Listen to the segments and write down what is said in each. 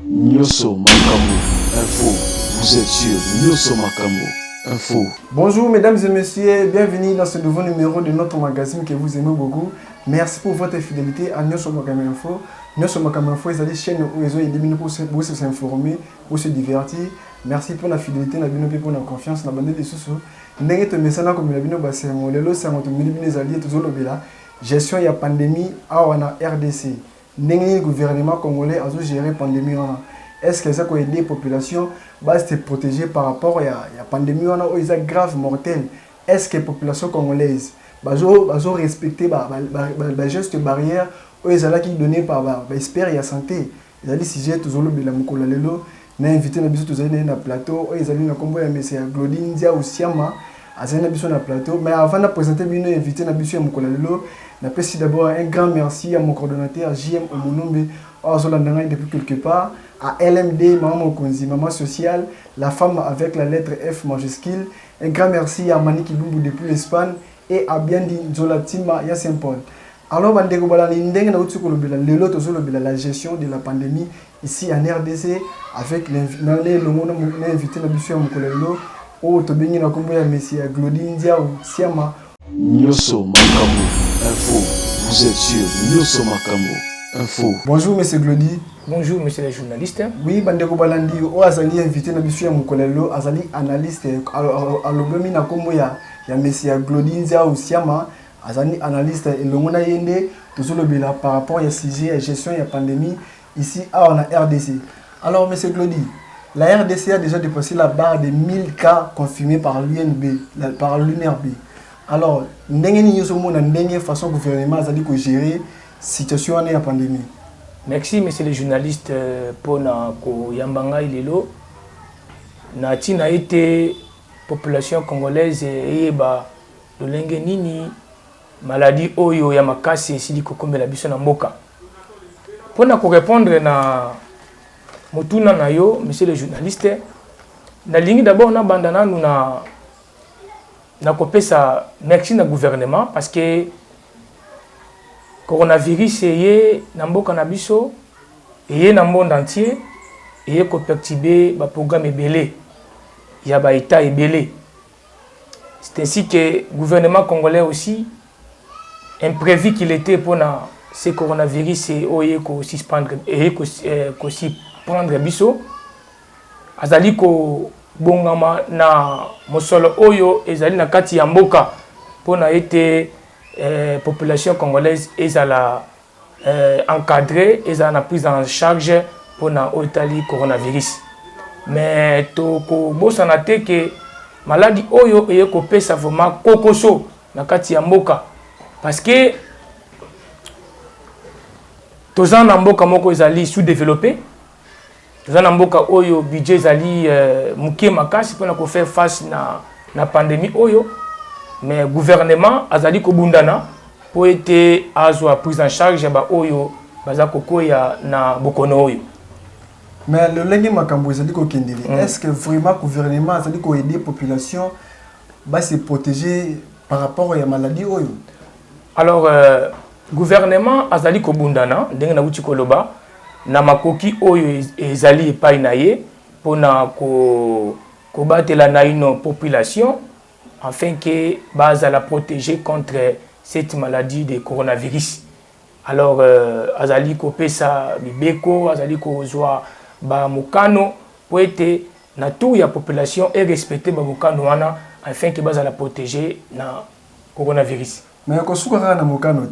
Nyoso Makambo Info. Vous êtes sur Nyoso Makambo Info. Bonjour mesdames et messieurs, bienvenue dans ce nouveau numéro de notre magazine que vous aimez beaucoup. Merci pour votre fidélité à Nyoso Makambo Info. Nyoso Makambo Info, c'est une chaîne où ils ont aidé pour s'informer, pour se divertir. Merci pour la fidélité, pour la confiance, la bande de sous. N'ayez pas message comme la bino basse, mon lelo c'est mon les alliés tous au là. Gestion ya pandémie à RDC. Le gouvernement congolais a géré la pandémie. Est-ce que ça a aidé la population à se protéger par rapport à la pandémie grave, mortelle? Est-ce que la population congolaise a respecté les gestes barrières qui donnés par l'expert et la santé? Ils ont dit si j'ai toujours le bilan, na invité na biso tozali na plateau oyo ezali na kombo ya mese ya Glodine Ndia Usiama azali na biso na plateau. Mais avant de présenter bino invité na biso ya mokolo lelo, na pesi d'abord un grand merci à mon coordonnateur JM Omonombe ozolanda depuis quelque part, à LMD maman Mokonzi, maman sociale, la femme avec la lettre F majuscule. Un grand merci à Mani Kibumbu depuis l'Espagne et à Biandi Nzolatima ya Saint-Paul. Alors bandeko balani ndenge na uti kolobela lelo tozolobela la gestion de la pandémie ici en RDC avec l'invité na biso ya mokolo lelo o tobengi na kombo ya monsieur Glodine Ndia Usiama. Nyoso Makambo Info. Vous êtes sur Nyoso Makambo Info. Bonjour monsieur Glody. Bonjour monsieur le journaliste. Oui, bandeko balandi o azali invité na biso ya mokolo lelo azali analyste alobemi na kombo ya monsieur Glodine Ndia Usiama. Azani analyste et le monde yende tozolobela par rapport à sujet à gestion de la pandémie ici en RDC. Alors monsieur Glody, la RDC a déjà dépassé la barre des 1000 cas confirmés par l'UNB, par l'UNRB. Alors, ndenge ni yoso mona ndenge façon gouvernement azali ko gérer situation de la pandémie. Merci monsieur le journaliste pour na ko yambanga ilelo. Na tina été population congolaise et ba lolenge nini maladie oyo ya makasi esili kokombela biso na mboka. Pona ko répondre na motuna na yo monsieur le journaliste, na lingi d'abord na bandana nous na kopesa merci na gouvernement parce que coronavirus eye na mboka na biso eye na monde entier eye ko perturber ba programme ebele ya ba état ebele. C'est ainsi que le gouvernement congolais aussi imprévu qu'il était pour ce coronavirus et suspendre et prendre biso azali ko bongama na mosolo oyo ezali na kati ya mboka pour na été population congolaise ezala encadrée ezala prise en charge pour na otali coronavirus. Mais to ko bosana te que maladie oyo eye ko pesa vraiment kokoso na kati ya mboka. Parce que tous les mboka moko ezali sous-développé, tous les mboka oyo budget ezali mukie makasi pour na faire face na pandémie oyo, mais gouvernement azali ko bundana pour être azwa prise en charge ba oyo baza kokoya na bokono oyo. Mais le lengi makambo ezali ko kendeli. Est-ce que vraiment gouvernement azali ko aider population ba se protéger par rapport à la maladie oyo? Alors, gouvernement azali kobundana ndenge na buti koloba na makoki oyo ezali epai na ye pona ko batela na ino population afin que bazala protéger contre cette maladie de coronavirus. Alors azali ko pesa bibeko azali ko zwa ba mukano pour être na tout ya population et respecter ba mukano wana afin que bazala protéger na coronavirus. Mais quand on a un mokano,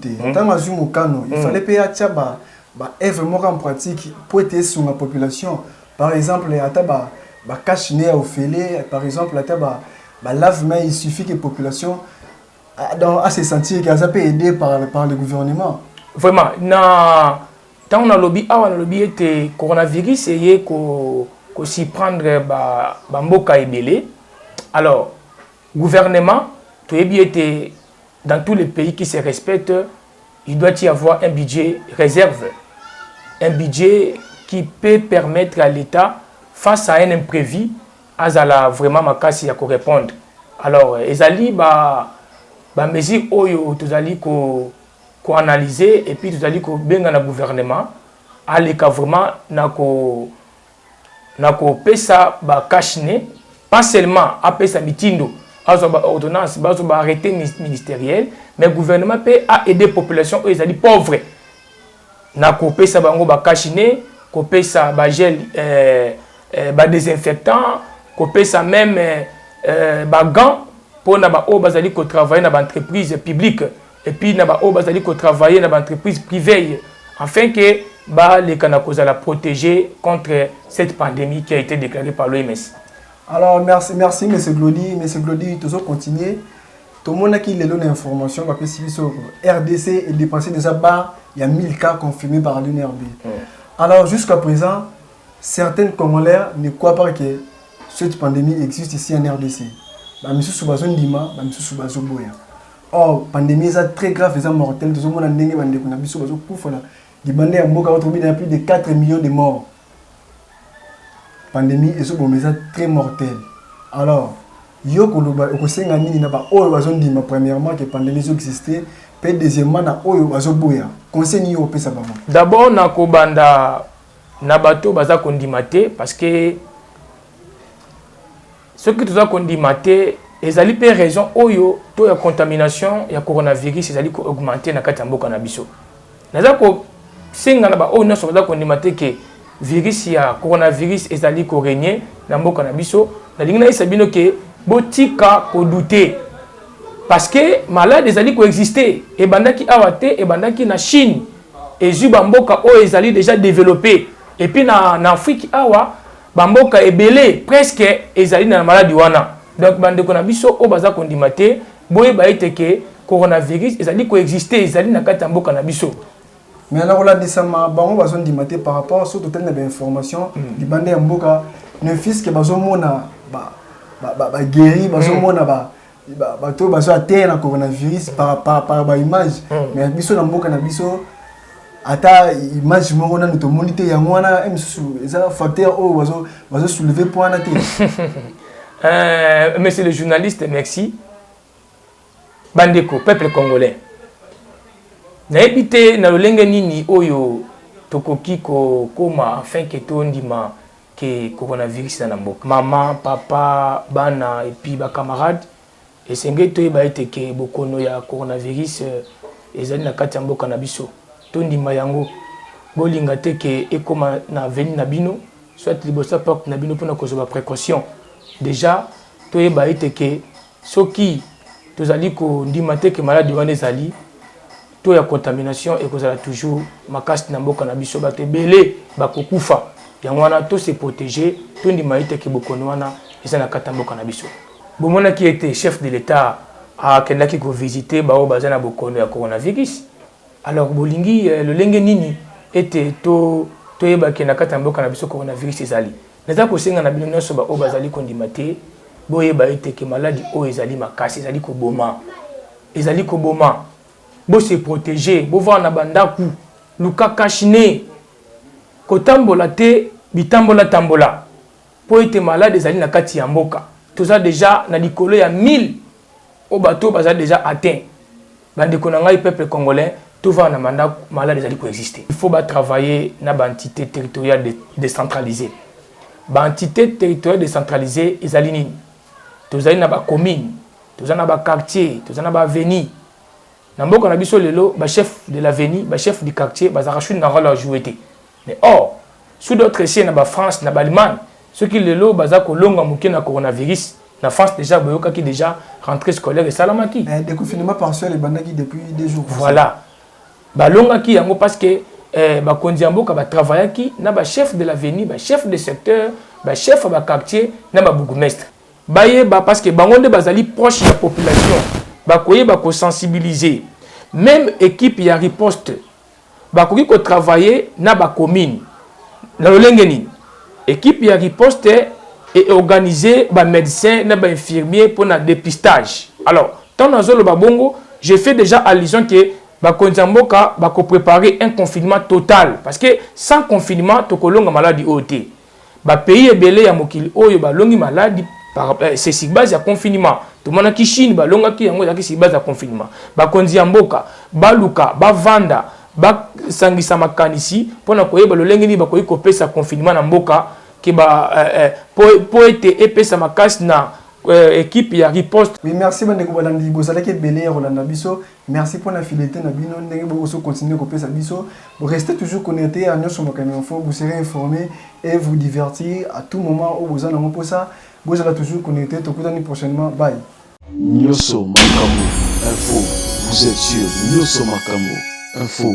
il fallait payer en pratique pour être sur la population. Par exemple, il y a des cache-nez au fêlé, par exemple, lave-main, il suffit que la population a se sentir qu'elle peut aider par le gouvernement. Vraiment, quand on a lobby, était coronavirus et qu'on s'y prendre mboka ebele. Alors, gouvernement, tout est bien dans tous les pays qui se respectent, il doit y avoir un budget réserve. Un budget qui peut permettre à l'État, face à un imprévu, à vraiment makasi à répondre. Alors, ezali mesures oyo tozali ko analyser et puis tozali ko benga na gouvernement, aller vraiment na ko na ko pesa ba cachine pas seulement a pesa mitindo azo ba ordonnance bazo ba arrêté ministériel mais gouvernement peut a aider population eux ils pauvres na ko pesa bango ba cachine ko pesa ba gel ba désinfectant ko pesa même ba gants pour na ba o bazali ko travailler na ba entreprise publique et puis na ba o bazali ko travailler na ba entreprise privée afin que bah les Kanakos la protéger contre cette pandémie qui a été déclarée par l'OMS. Alors merci M. Glody, toujours continuer. Tout le monde a qui les donne l'information parce que si RDC est dépensé déjà bas, il y a 1000 cas confirmés par l'UNRB. Alors jusqu'à présent, certains Congolais ne croient pas que cette pandémie existe ici en RDC. Bah monsieur Soubazo Ndima, bah monsieur Soubazo Boya. Or pandémie est très grave, c'est mortel. Tout le monde a ndenge bande kuna biso bazo kufa là. Il y a plus de 4 millions de morts. La pandémie est très mortelle. Alors, premièrement, que la pandémie existait, puis deuxièmement, d'abord, na bato baza kondimate parce que ce que tu as kondimate, ils ont pas raison oyo to ya contamination ya coronavirus, ils ont augmenté na katamboka na biso. Nazako singa na ba o na soba ko ndimate ke virus ya coronavirus ezali ko régner na mboka na biso na lingina isabino ke botika ko douter parce que malade ezali ko exister e bandaki awate e bandaki na Chine et zuba mboka o ezali déjà développé et puis na Afrique awa bamboka ebele presque ezali na maladie wana donc bande ko na biso o baza ko ndimate boye ba ite ke coronavirus ezali ko exister ezali na kati mboka na biso. Mais alors, on a dit ça, on va se par rapport à ce total d'informations. Les bandes en boca, ne fils que bazomona, guéri, bazomona, bateau, atteint le coronavirus par image. Mais biso na boca na biso, ata image morona nous te moniter yangwana, ça facteur oh bazo soulever point na té. Monsieur le journaliste, merci. Bandeko, peuple congolais. Na ebité na lolenge nini oyo tokoki ko koma afin que to ndima que coronavirus na mboka maman papa bana et puis ba camarades et senge to ba ete ke bokono ya coronavirus ezali na kati mboka na biso to ndima yango bolinga te ke ekoma na veni na bino soit libosa porte na bino pona kozoba précaution déjà to ba ete ke soki tozali ko ndima te ke maladie wana ezali to ya contamination et kozala toujours makasi na mboka na biso bato ebele bakokufa yango wana to se protéger to ndima ete ke bokono wana eza na kati mboka na biso bomonaki ete chef de l'état akendaki ko visiter bao baza na bokono ya coronavirus alors bolingi lolenge nini ete to yebaki na kati mboka na biso coronavirus ezali naza kosenga na bino nyonso ba o bazali kondima te boyeba ete ke maladie o ezali makasi ezali koboma bo se protéger bo voir na bandaku luka kashine kotambola te bitambola tambola po ete malade ezali na kati ya mboka toza déjà na likolo ya 1000 o bato baza déjà atteint bandeko na ngai peuple congolais tout va na mandaku malade ezali ko exister il faut ba travailler na ba entité territoriale décentralisée ba entité territoriale décentralisée ezali nini tozali na ba commune toza na ba quartier toza na ba avenue na mboka na biso lelo ba chef de l'avenue ba chef du quartier ba zarachu na rôle à jouer té mais or sous d'autres siens na ba France na ba Allemagne ceux qui lelo baza ko longa muke na coronavirus na France déjà boyoka qui déjà rentrée scolaire et salamaki déconfinement partiel et bandaki depuis 2 jours voilà ba longa ki yango parce que ba kondi mboka ba travailler ki na ba chef de l'avenue ba chef de secteur ba chef ba quartier na ba bourgmestre baye ba parce que bangonde bazali proche de la population bakoye bako sensibiliser même équipe ya riposte bakoki ko travailler na ba commune na lolenge nini équipe ya riposte et organiser ba médecin na ba infirmier pour na dépistage alors tant nazolo ba bongo je fais déjà allusion que ba konzamboka bako préparer un confinement total parce que sans confinement tokolonga maladie OT ba pays ebele ya mokili oyo ba longi maladie c'est sur base ya confinement tout le monde qui Chine ba longa ki yango sur base ya confinement ba konzi ya mboka baluka bavanda ba sangisa makanisi pona koyeba lolenge ni ba koyi kopesa confinement na mboka que pour être épais ça ma casse na équipe ya riposte. Oui, merci bande ko balandi bozala ke belé Rolanda biso. Merci pour la fidélité na bino ndenge bo so continuer ko pesa biso. Vous restez toujours connectés à Nyonso Makambo Info, vous serez informés et vous divertir à tout moment où vous en avez pour ça. Vous allez toujours connecté to kutani prochainement. Bye. Nyonso Makambo Info, vous êtes sur Nyonso Makambo Info.